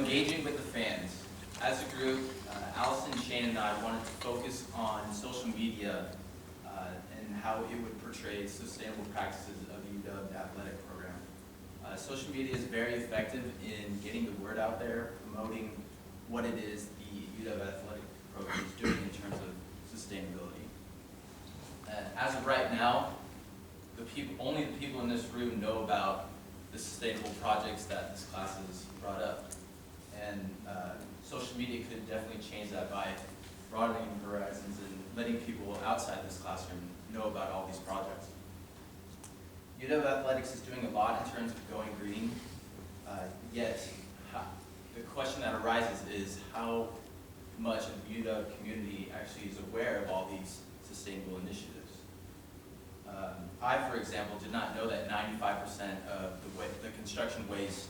engaging with the fans. As a group, Allison, Shane, and I wanted to focus on social media and how it would portray sustainable practices of the UW athletic program. Social media is very effective in getting the word out there, promoting what it is the UW athletic program is doing in terms of sustainability. As of right now, only the people in this room know about the sustainable projects that this class has brought up. And social media could definitely change that by broadening horizons and letting people outside this classroom know about all these projects. UW Athletics is doing a lot in terms of going green, yet the question that arises is how much of the UW community actually is aware of all these sustainable initiatives. I, for example, did not know that 95% of the construction waste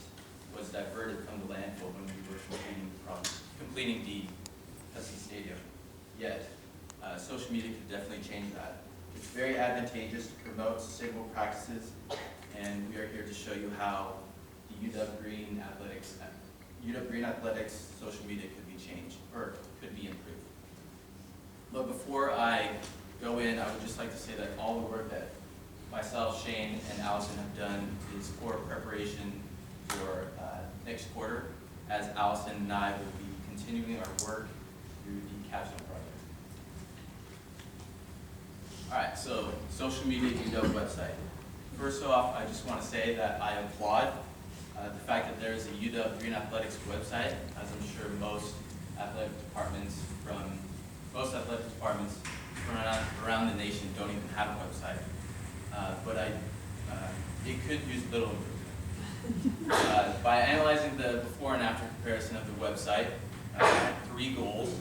was diverted from the landfill when we were completing the Husky Stadium. Yet, social media could definitely change that. It's very advantageous to promote sustainable practices, and we are here to show you how the UW Green Athletics social media could be changed, or could be improved. But before I go in, I would just like to say that all the work that myself, Shane, and Allison have done is for preparation for next quarter, as Allison and I will be continuing our work through the Capstone Project. All right, so social media UW website. First off, I just want to say that I applaud the fact that there is a UW Green Athletics website, as I'm sure most athletic departments from around the nation don't even have a website. But it could use a little improvement. By analyzing the before and after comparison of the website, I had 3 goals.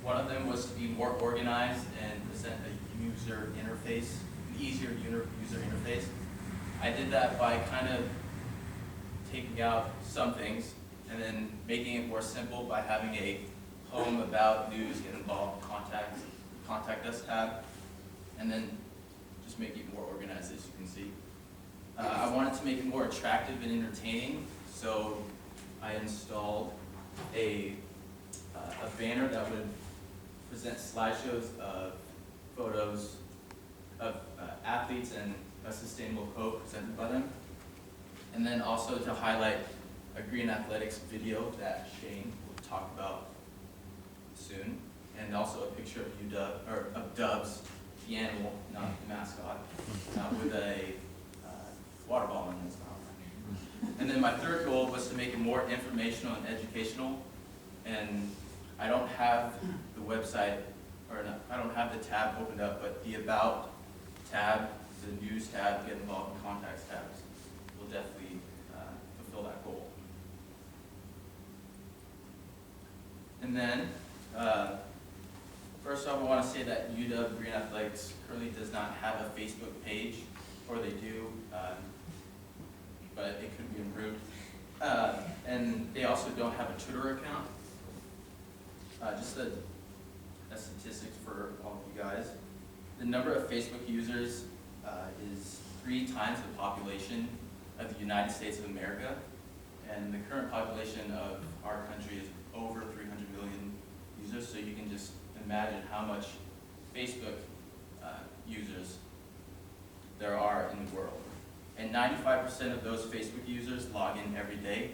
One of them was to be more organized and present a user interface, an easier user interface. I did that by kind of taking out some things and then making it more simple by having a home, about, news, get involved, contact us tab, and then just make it more organized, as you can see. I wanted to make it more attractive and entertaining, so I installed a banner that would present slideshows of photos of athletes and a sustainable quote presented by them. And then also to highlight a Green Athletics video that Shane will talk about soon, and also a picture of Dubs, the animal, not the mascot, with a water bottle in his mouth. And then my third goal was to make it more informational and educational. And I don't have the website, I don't have the tab opened up, but the About tab, the News tab, Get Involved, and Contacts tabs will definitely fulfill that goal. And then, first off, I want to say that UW Green Athletics currently does not have a Facebook page, or they do, but it could be improved. And they also don't have a Twitter account. Just a statistics for all of you guys. The number of Facebook users is 3 times the population of the United States of America, and the current population of our country is over 300 million users, so you can just imagine how much Facebook users there are in the world. And 95% of those Facebook users log in every day,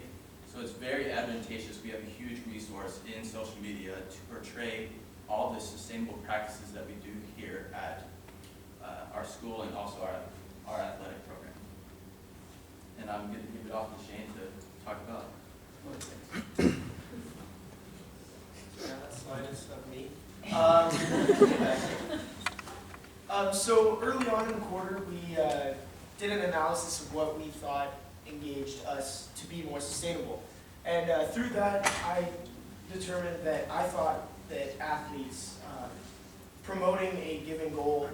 so it's very advantageous. We have a huge resource in social media to portray all the sustainable practices that we do here at our school and also our athletic program. And I'm going to give it off to Shane to talk about other things. Yeah, that slide is of me. So early on in the quarter, we did an analysis of what we thought engaged us to be more sustainable. And through that, I determined that I thought that athletes promoting a given goal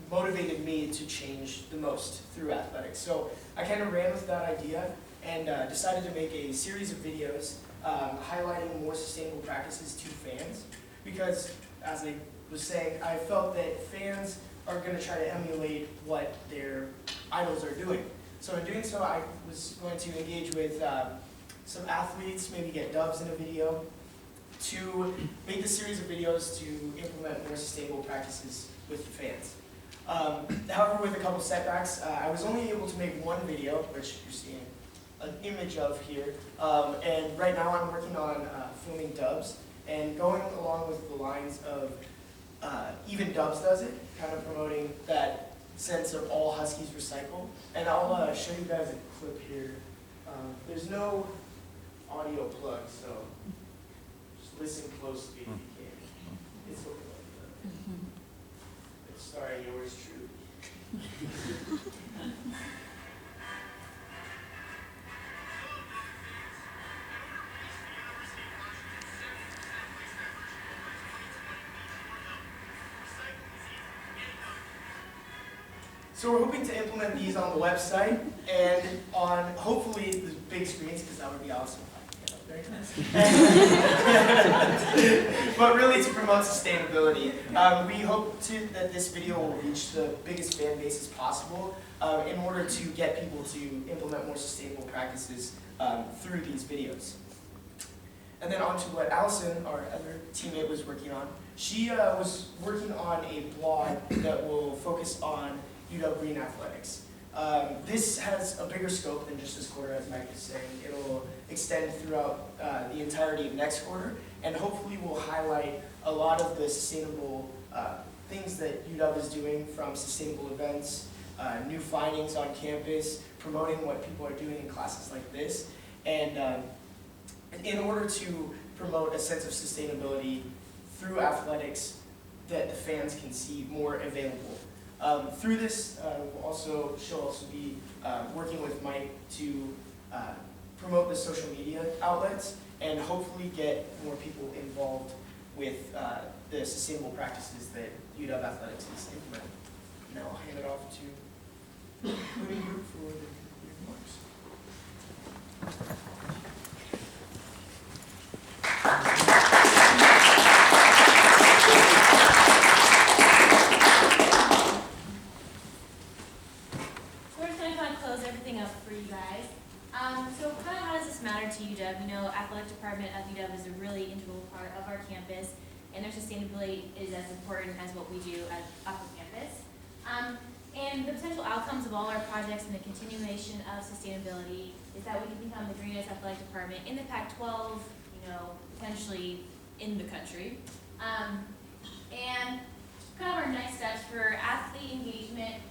motivated me to change the most through athletics. So I kind of ran with that idea and decided to make a series of videos highlighting more sustainable practices to fans, because, as I was saying, I felt that fans are going to try to emulate what their idols are doing. So in doing so, I was going to engage with some athletes maybe get dubs in a video, to make the series of videos to implement more sustainable practices with the fans. However, with a couple setbacks, I was only able to make one video, which you're seeing an image of here, and right now I'm working on filming dubs, and going along with the lines of Even Dubs Does It, kind of promoting that sense of all Huskies recycle. And I'll show you guys a clip here. There's no audio plug, so just listen closely if you can. It's looking like that. It's starring yours truly. So we're hoping to implement these on the website and on hopefully the big screens, because that would be awesome if I could get up there. But really to promote sustainability. We hope that this video will reach the biggest fan base as possible in order to get people to implement more sustainable practices through these videos. And then on to what Allison, our other teammate, was working on. She was working on a blog that will focus on UW Green Athletics. This has a bigger scope than just this quarter, as Mike was saying. It'll extend throughout the entirety of next quarter, and hopefully will highlight a lot of the sustainable things that UW is doing, from sustainable events, new findings on campus, promoting what people are doing in classes like this, and in order to promote a sense of sustainability through athletics that the fans can see more available. Through this, she'll also be working with Mike to promote the social media outlets and hopefully get more people involved with the sustainable practices that UW Athletics is implementing. Now I'll hand it off to the moving group for the remarks. To UW. You know, athletic department of UW is a really integral part of our campus, and their sustainability is as important as what we do off of campus. And the potential outcomes of all our projects and the continuation of sustainability is that we can become the greenest athletic department in the Pac-12, you know, potentially in the country. And kind of our next steps for athlete engagement,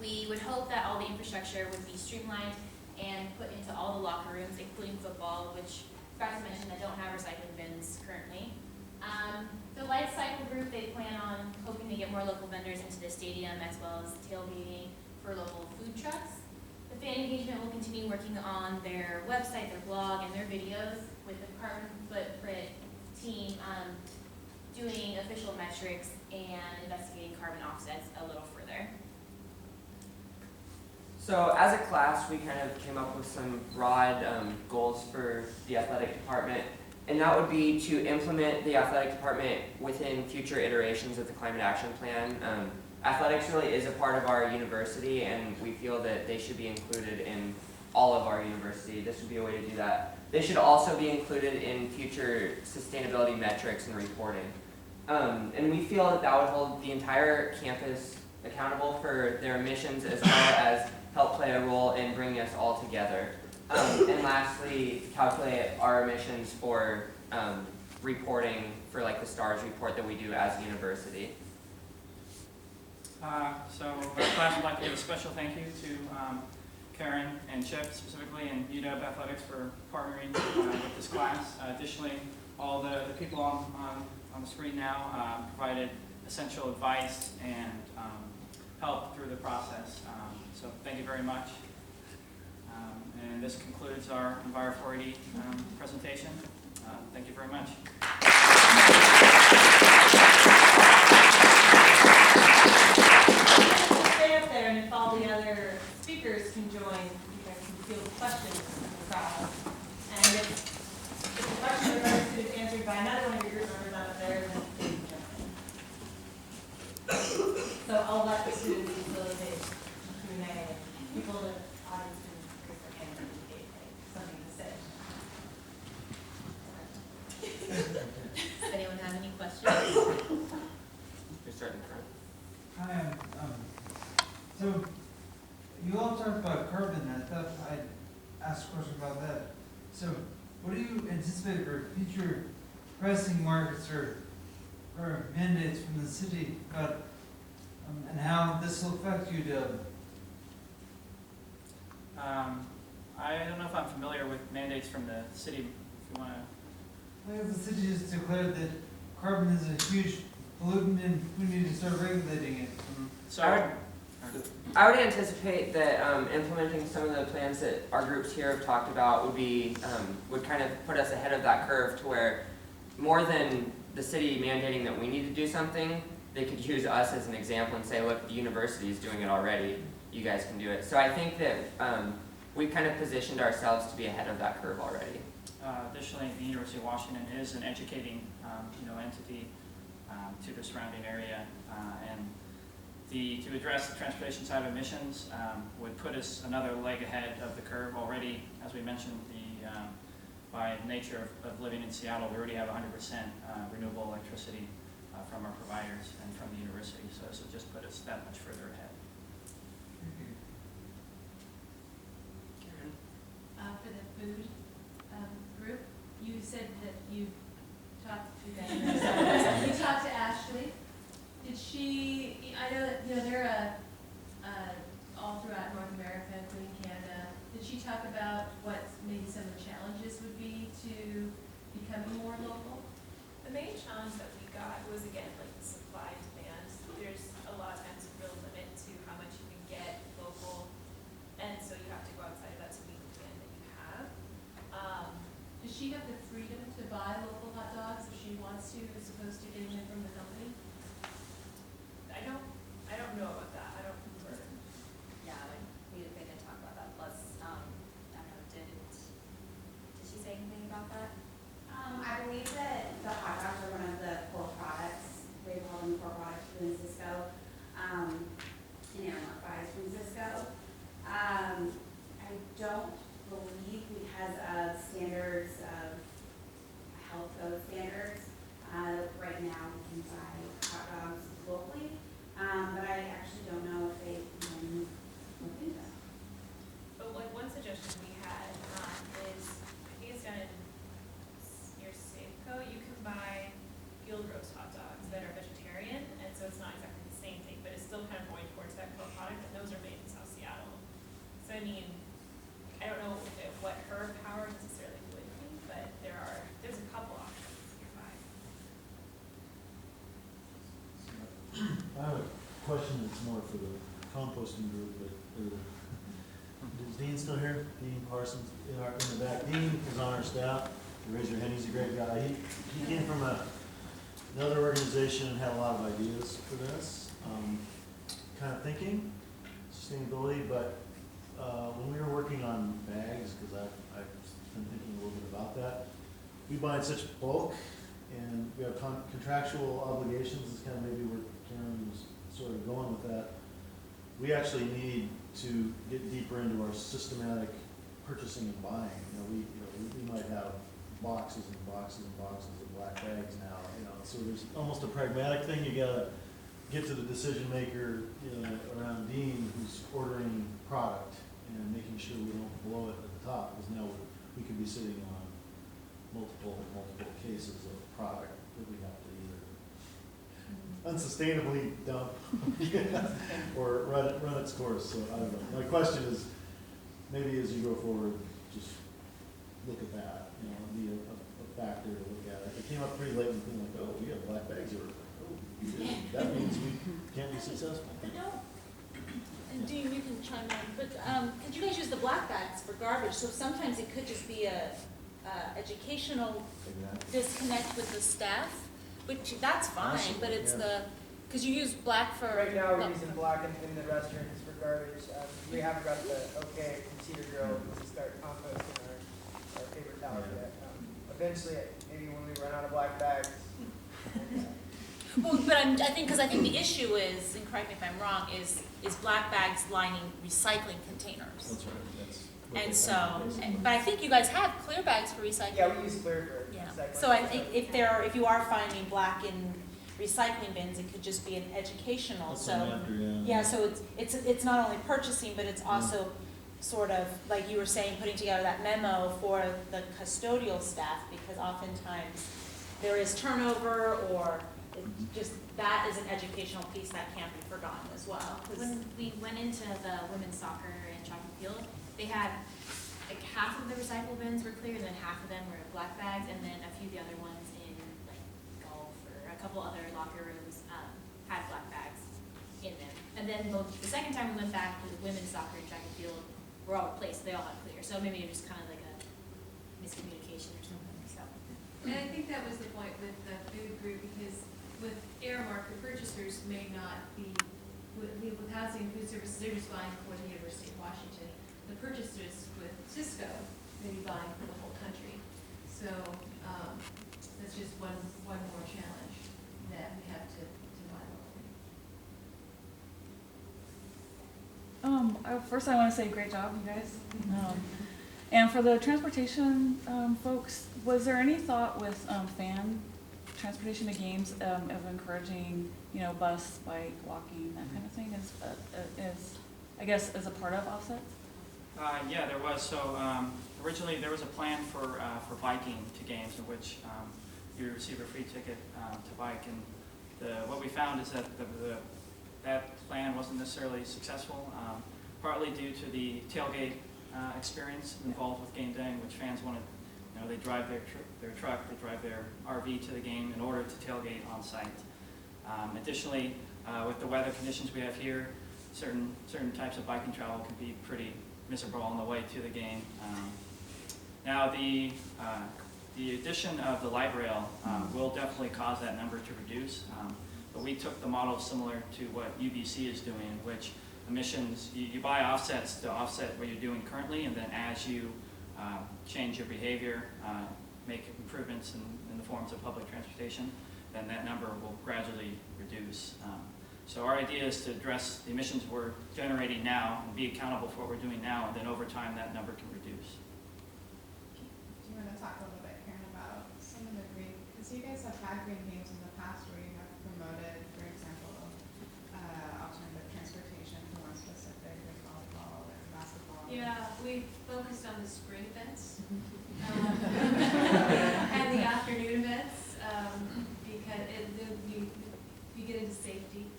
we would hope that all the infrastructure would be streamlined and put into all the locker rooms, including football, which forgot to mention that don't have recycling bins currently. The life cycle group, they plan on hoping to get more local vendors into the stadium, as well as tailgating for local food trucks. The fan engagement will continue working on their website, their blog, and their videos, with the carbon footprint team doing official metrics and investigating carbon offsets a little further. So as a class, we kind of came up with some broad goals for the athletic department, and that would be to implement the athletic department within future iterations of the Climate Action Plan. Athletics really is a part of our university, and we feel that they should be included in all of our university. This would be a way to do that. They should also be included in future sustainability metrics and reporting. And we feel that that would hold the entire campus accountable for their emissions, as well as help play a role in bringing us all together. And lastly, calculate our emissions for reporting for like the STARS report that we do as a university. So our class would like to give a special thank you to Karen and Chip specifically and UW Athletics for partnering with this class. Additionally, all the people on the screen now provided essential advice and help through the process. So thank you very much. And this concludes our Enviro 480 presentation. Thank you very much. Stay up there, and if all the other speakers can join, you guys can field questions from the crowd. And if the question or question is answered by another one of your group members up there, then you can jump in. So I'll let the students facilitate Q&A, and people in the audience can raise their hand and indicate something to say. about that. So what do you anticipate for future pressing markets or mandates from the city about, and how this will affect UW? I don't know if I'm familiar with mandates from the city, if you want to. Well, the city has declared that carbon is a huge pollutant and we need to start regulating it. So, I would anticipate that implementing some of the plans that our groups here have talked about would be, would kind of put us ahead of that curve to where more than the city mandating that we need to do something, they could use us as an example and say, look, the university is doing it already, you guys can do it. So I think that we've kind of positioned ourselves to be ahead of that curve already. additionally, the University of Washington is an educating, entity to the surrounding area, and to address the transportation side of emissions would put us another leg ahead of the curve already. As we mentioned, by nature of living in Seattle, we already have 100% renewable electricity from our providers and from the university, so this would just put us that much further ahead. For the food group, you said that you talked to them. You talked to Ashley. Did she? I know that they're all throughout North America, including Canada. Did she talk about what maybe some of the challenges would be to becoming more local? The main challenge that we got was, again, like the supply and demand. There's a lot of times a real limit to how much you can get local, and so you have to go outside of that to meet the demand that you have. Does she have the freedom to buy local hot dogs if she wants to, as opposed to getting them from the company? I don't know about that. I don't remember. Yeah, like, they did talk about that, plus, I don't know, did she say anything about that? I believe that the hot dogs are one of the core products. They call them core products within Cisco. And Airmark buys from Cisco. I don't believe because of standards of health code standards, right now we can buy hot dogs locally. But I actually don't know if they even look into that. But like one suggestion we had is, I think it's down in near Safeco, you can buy field roast hot dogs that are vegetarian, and so it's not exactly the same thing, but it's still kind of going towards that co-product, and those are made in South Seattle. So I mean, I don't know what her power necessarily would be, but there's a couple options nearby. I have a question that's more for the composting group, but is Dean still here? Dean Parsons in the back. Dean is on our staff. You raise your hand, he's a great guy. He came from another organization and had a lot of ideas for this, kind of thinking, sustainability, but when we were working on bags, because I've been thinking a little bit about that, we buy in such bulk and we have contractual obligations, is kind of maybe where Karen was sort of going with that. We actually need to get deeper into our systematic purchasing and buying. We might have boxes and boxes and boxes of black bags now, so there's almost a pragmatic thing. You gotta get to the decision maker, around Dean, who's ordering product and making sure we don't blow it at the top, because now we could be sitting on multiple cases of product that we have to either unsustainably dump or run its course. So I don't know. My question is, maybe as you go forward, just look at that, be a factor to look at. If it came up pretty late and being like, oh, we got black bags here, that means we can't be successful. But no, and Dean, you can chime in, but, because you guys use the black bags for garbage, so sometimes it could just be a educational disconnect with the staff, which, that's fine, but it's because you use black for. Right now, we're using black in the restrooms for garbage. We haven't got the okay from Cedar Grove to start composting our paper towels yet. Eventually, maybe when we run out of black bags. Well, but I think the issue is, and correct me if I'm wrong, is black bags lining recycling containers. That's right. And so, but I think you guys have clear bags for recycling. Yeah, we use clear for Yeah. recycling. So I think if you are finding black in recycling bins, it could just be an educational. That's So what I'm after, yeah, so it's not only purchasing, but it's also sort of, like you were saying, putting together that memo for the custodial staff, because oftentimes there is turnover, or it just, that is an educational piece that can't be forgotten as well. 'Cause- When we went into the women's soccer and track and field, they had, like, half of the recycle bins were clear, and then half of them were black bags, and then a few of the other ones in, like, golf or a couple other locker rooms, had black bags in them. And then the second time we went back to the women's soccer and track and field, were all replaced, they all had clear, so maybe it was kind of like a miscommunication or something, so. And I think that was the point with the food group, because with Aramark, the purchasers may not be, with housing and food services, they're just buying for the University of Washington. The purchasers with Cisco may be buying for the whole country. So, that's just one more challenge that we have to battle. First I want to say great job, you guys. And for the transportation folks, was there any thought with fan transportation to games of encouraging, bus, bike, walking, that kind of thing is I guess, as a part of offsets? Yeah, there was. So originally there was a plan for biking to games in which you receive a free ticket to bike. And what we found is that that plan wasn't necessarily successful, partly due to the tailgate experience involved with game day, in which fans wanted, they drive their truck, they drive their RV to the game in order to tailgate on site. Additionally, with the weather conditions we have here, certain types of biking travel can be pretty miserable on the way to the game. Now the addition of the light rail will definitely cause that number to reduce, but we took the model similar to what UBC is doing, in which emissions, you buy offsets to offset what you're doing currently, and then as you change your behavior, make improvements in the forms of public transportation, then that number will gradually reduce. So our idea is to address the emissions we're generating now and be accountable for what we're doing now, and then over time that number can reduce. Do you want to talk a little bit, Karen, about some of the green, because you guys have had green games in the past where you have promoted, for example, alternative transportation for one specific, like volleyball or basketball. Yeah, we focused on the spring events and the afternoon events because you get into safety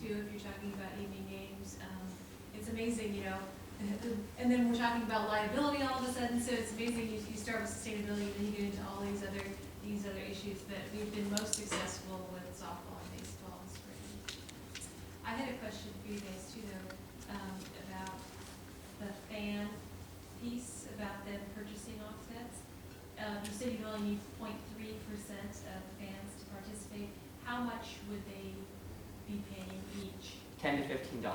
too if you're talking about evening games. It's amazing, and then we're talking about liability all of a sudden. So it's amazing. You start with sustainability, then you get into all these other issues. But we've been most successful with softball and baseball in spring. I had a question for you guys too, though, about the fan piece about them purchasing offsets. You said you only need 0.3% of fans to participate. How much would they be paying each? $10 to $15. $10,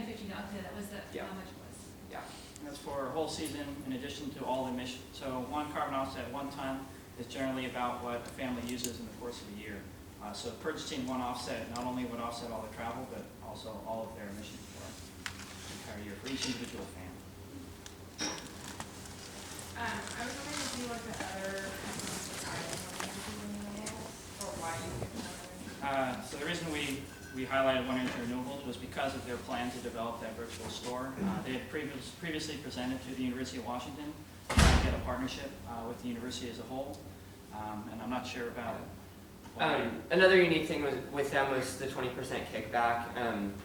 $15. Okay, that was Yeah. how much it was. Yeah. And that's for a whole season in addition to all the emissions. So one carbon offset, 1 ton, is generally about what a family uses in the course of a year. So purchasing one offset not only would offset all the travel, but also all of their emissions for the entire year, for each individual fan. I was wondering if you looked at other companies that are renewables, or why you picked another. So the reason we highlighted One Energy Renewables was because of their plan to develop that virtual store. They had previously presented to the University of Washington to get a partnership with the university as a whole, and I'm not sure about Another unique thing with them was the 20% kickback.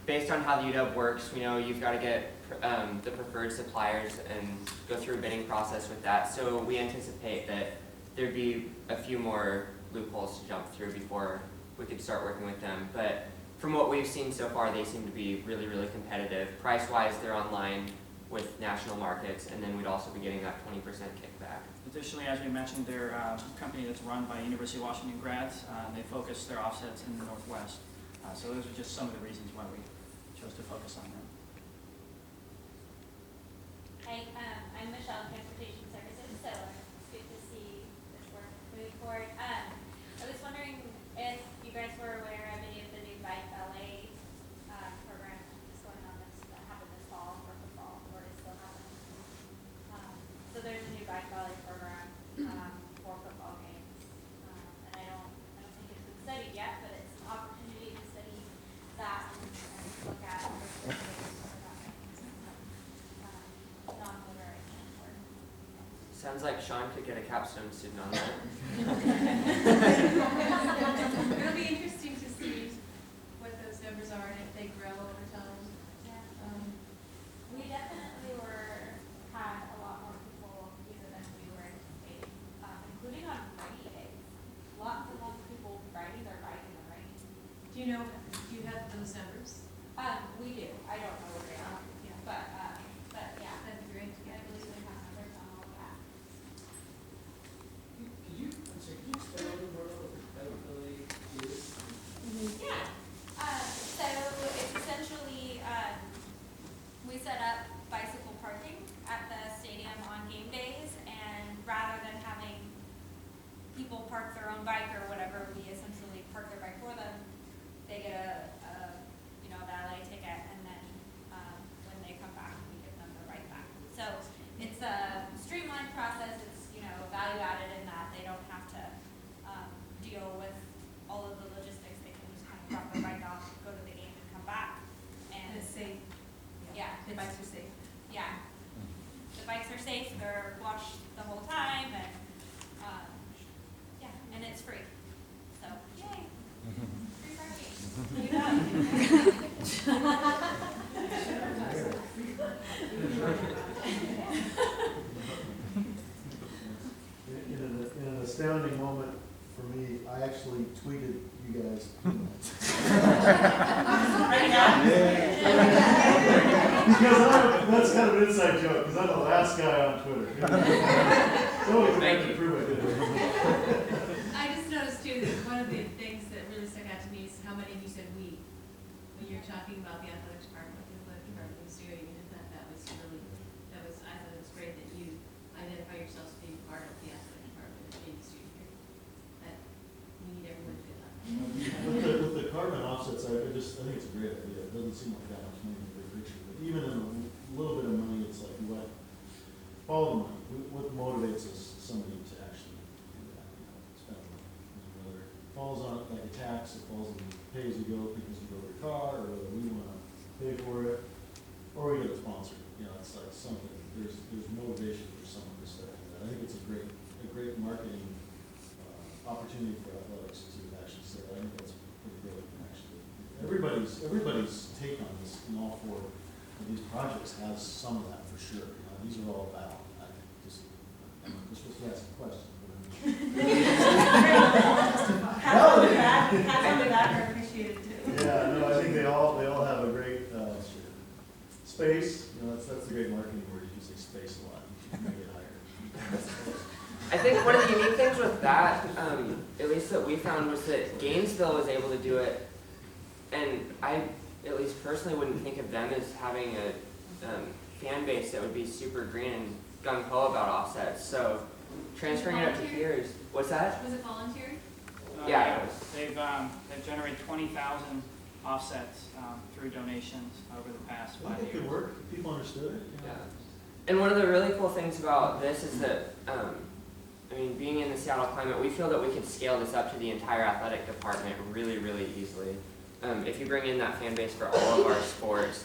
Based on how the UW works, you've got to get the preferred suppliers and go through a bidding process with that. So we anticipate that there'd be a few more loopholes to jump through before we could start working with them. But from what we've seen so far, they seem to be really, really competitive. Price-wise, they're online with national markets, and then we'd also be getting that 20% kickback. Additionally, as we mentioned, they're a company that's run by University of Washington grads. They focus their offsets in the Northwest. So those are just some of the reasons why we chose to focus on them. Hi, I'm Michelle, Transportation Services, so it's good to see this work moving forward. I was wondering if you guys were aware of any of the new bike ballet program that's going on that happened this fall or football, or is still happening. So there's a new bike ballet program for football games, and I don't think it's been studied yet, but it's an opportunity to study that and look at Sounds like Sean could get a capstone student on that. It'll be interesting to see what those numbers are and if they grow over time. We definitely had a lot more people use it than we were anticipating, including on rainy days. Lots and lots of people riding their bike in the rain. Do you have those numbers? We do, I don't know where they are, Yeah. but yeah. That'd be great. I believe we have numbers on all of that. Could you explain a little more about what the pedophilia is? Yeah, so it's essentially, we set up bicycle parking at the stadium on game days, and rather than having people park their own bike or whatever, we essentially park their bike for them. They get a valet ticket, and then, when they come back, we give them the ride back. So it's a streamlined process, it's, value added in that they don't have to, deal with all of the logistics. They can just kind of drop their bike off, go to the game and come back. And it's safe. Yeah. The bikes are safe. Yeah. The bikes are safe, they're washed the whole time, and, yeah, and it's free. So, yay. Free parking. In an astounding moment for me, I actually tweeted you guys. Right now? Because that's kind of an inside joke, because I'm the last guy on Twitter. So Thank you. prove I did it. I just noticed too, that one of the things that really stuck out to me is how many of you said "we" when you're talking about the athletic department, what the athletic department was doing, and I thought it was great that you identify yourselves as being part of the athletic department, and being a student here. That we need everyone to do that. With the carbon offsets, I think it's a great idea. It doesn't seem like that much money in the big picture, but even in a little bit of money, it's like what follow the money. What motivates us, somebody to actually do that, spend the money. Whether it falls on it like a tax, it falls on pay as you go because you go to your car, or whether we want to pay for it, or we get it sponsored. It's like something. There's motivation for someone to start doing that. I think it's a great marketing opportunity for athletics to actually say that. I think that's pretty good. Actually, everybody's take on this in all four of these projects has some of that for sure. These are all about. I'm supposed to ask a question. Have some of that are appreciated too. Yeah, no, I think they all have a great space. That's the great marketing word. You say space a lot. You can make it higher. I think one of the unique things with that, at least that we found, was that Gainesville was able to do it, and I, at least personally, wouldn't think of them as having a fan base that would be super green and gung-ho about offsets. So transferring it up to here is, what's that? Was it volunteer? Yeah, it was. They've generated 20,000 offsets through donations over the past I 5 think it years. could work. People understood it. Yeah. And one of the really cool things about this is that, being in the Seattle climate, we feel that we can scale this up to the entire athletic department really, really easily. If you bring in that fan base for all of our sports,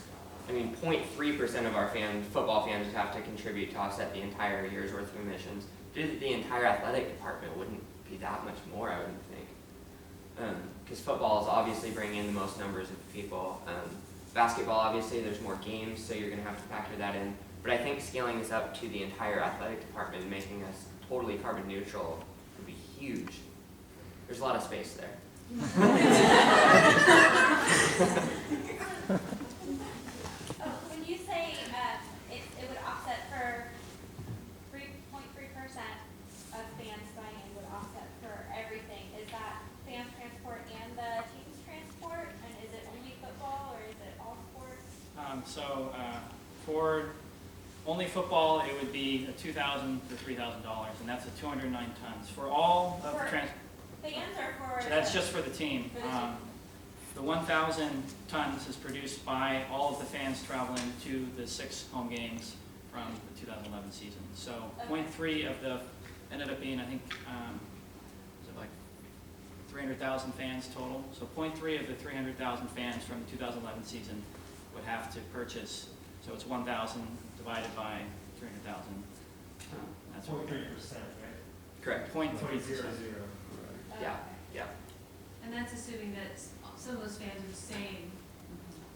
0.3% of our football fans would have to contribute to offset the entire year's worth of admissions. The entire athletic department wouldn't be that much more, I wouldn't think. Because football is obviously bringing in the most numbers of people. Basketball, obviously, there's more games, so you're going to have to factor that in. But I think scaling this up to the entire athletic department and making us totally carbon neutral would be huge. There's a lot of space there. When you say it would offset for 3.3% of fans buying in would offset for everything, is that fan transport and the team's transport? And is it only football or is it all sports? For only football, it would be $2,000 to $3,000, and that's at 209 tons. For all of the Fans or for? so that's just for the team. For the team. The 1,000 tons is produced by all of the fans traveling to the 6 home games from the 2011 season. So Okay. 0.3 of the, ended up being, I think, was it like 300,000 fans total? So 0.3 of the 300,000 fans from the 2011 season would have to purchase, so it's 1,000 divided by 300,000. That's what we 0.3%, right? Correct. 0.3%. Yeah, yeah. And that's assuming that some of those fans are the same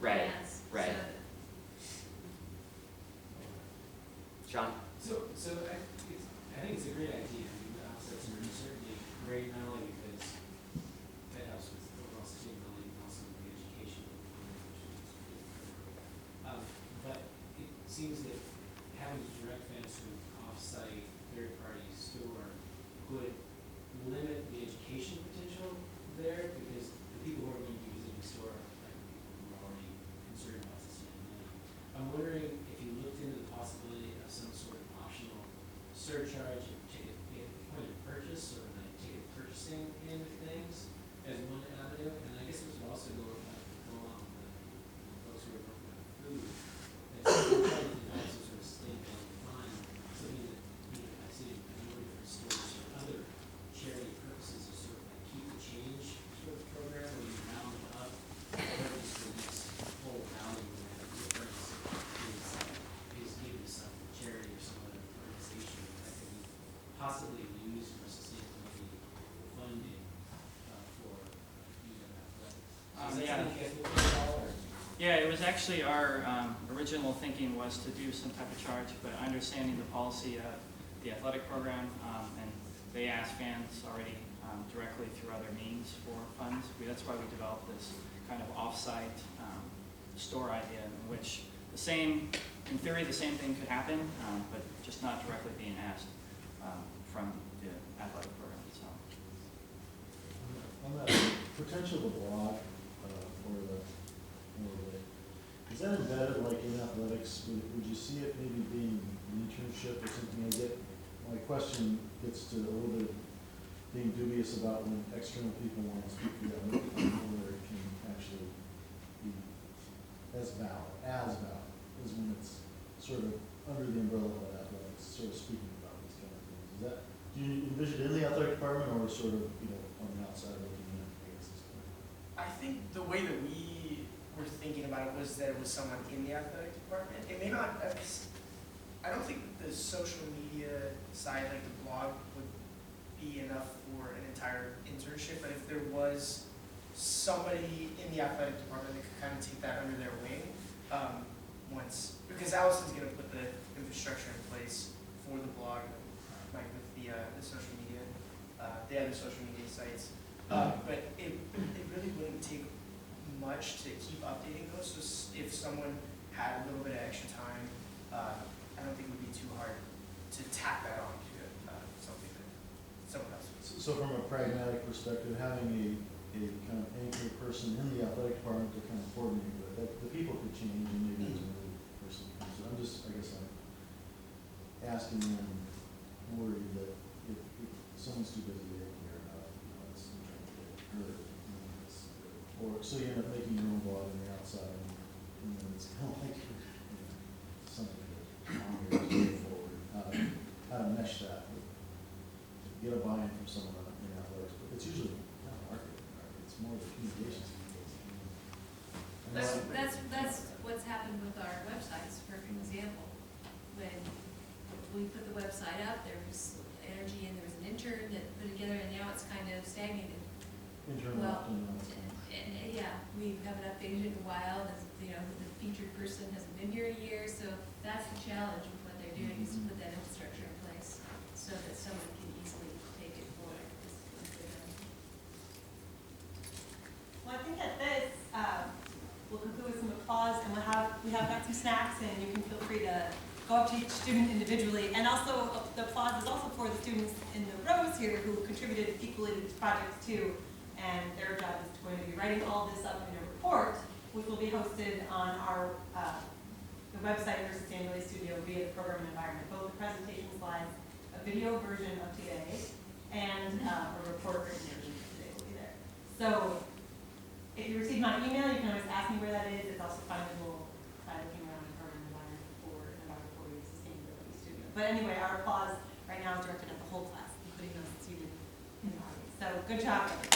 Right, fans. right. So that- Sean? So I think it's a great idea. I mean, the offsets are certainly great, not only because that helps with overall sustainability, but also the education. But it seems that having direct fans from off-site third-party store could limit the education potential there, because the people who are going to be using the store are people who are already concerned about sustainability. I'm wondering if you looked into the possibility of some sort of optional surcharge or ticket point of purchase, or like ticket purchasing end of things as one avenue. And I guess this would also go along with the folks who are working on food. That's trying to develop some sort of sustainability fund, something that, I see in a number of different stores or other charity purposes, is sort of like keep the change sort of program where you round up purchase the next full value of that difference is given to some charity or some other organization that could be possibly used for sustainability funding for youth athletics. Is that Yeah. something you guys look at all, or? Yeah, it was actually our original thinking was to do some type of charge, but understanding the policy of the athletic program, and they ask fans already directly through other means for funds. That's why we developed this kind of off-site store idea, in which in theory, the same thing could happen, but just not directly being asked from the athletic program itself. On that potential of the blog, is that embedded like in athletics? Would you see it maybe being an internship or something? My question gets to a little bit of being dubious about when external people want to speak to the athletic department, where it can actually be as valid as when it's sort of under the umbrella of athletics, sort of speaking about these kind of things. Do you envision it in the athletic department, or sort of, on the outside looking in, I guess? I think the way that we were thinking about it was that it was someone in the athletic department. It may not, I don't think the social media side, like the blog, would be enough for an entire internship, but if there was somebody in the athletic department that could kind of take that under their wing, because Allison's going to put the infrastructure in place for the blog, like with the social media, the other social media sites. But it really wouldn't take much to keep updating those. So if someone had a little bit of extra time, I don't think it would be too hard to tack that on to something that someone else would. So from a pragmatic perspective, having a kind of anchor person in the athletic department to kind of coordinate with, that the people could change and maybe there's another person. So I guess I'm asking them, worried that if someone's too busy, they don't care about, it's trying to get hurt. Or so you end up making your own blog on the outside, and then it's kind of like something that monitor forward. How to mesh that, get a buy-in from someone in athletics, but it's usually not marketing, right? It's more the communications. That's what's happened with our websites, for example. When we put the website up, there was energy and there was an intern that put it together, and now it's kind of stagnated. Well, yeah, we haven't updated it in a while, the featured person hasn't been here a year, so that's the challenge with what they're doing, is to put that infrastructure in place so that someone can easily take it forward. Well, I think at this, we'll conclude with some applause, and we have got some snacks, and you can feel free to go up to each student individually. And also, the applause is also for the students in the rows here who contributed equally to this project too. And their job is going to be writing all this up in a report, which will be hosted on our the website for Sustainability Studio via the program and environment. Both the presentation slides, a video version of today, and a report written version of today will be there. So if you receive my email, you can always ask me where that is. It's also findable by looking around the program and environment for Sustainability Studio. But anyway, our applause right now is directed at the whole class, including those seated in the audience. So good job, everybody.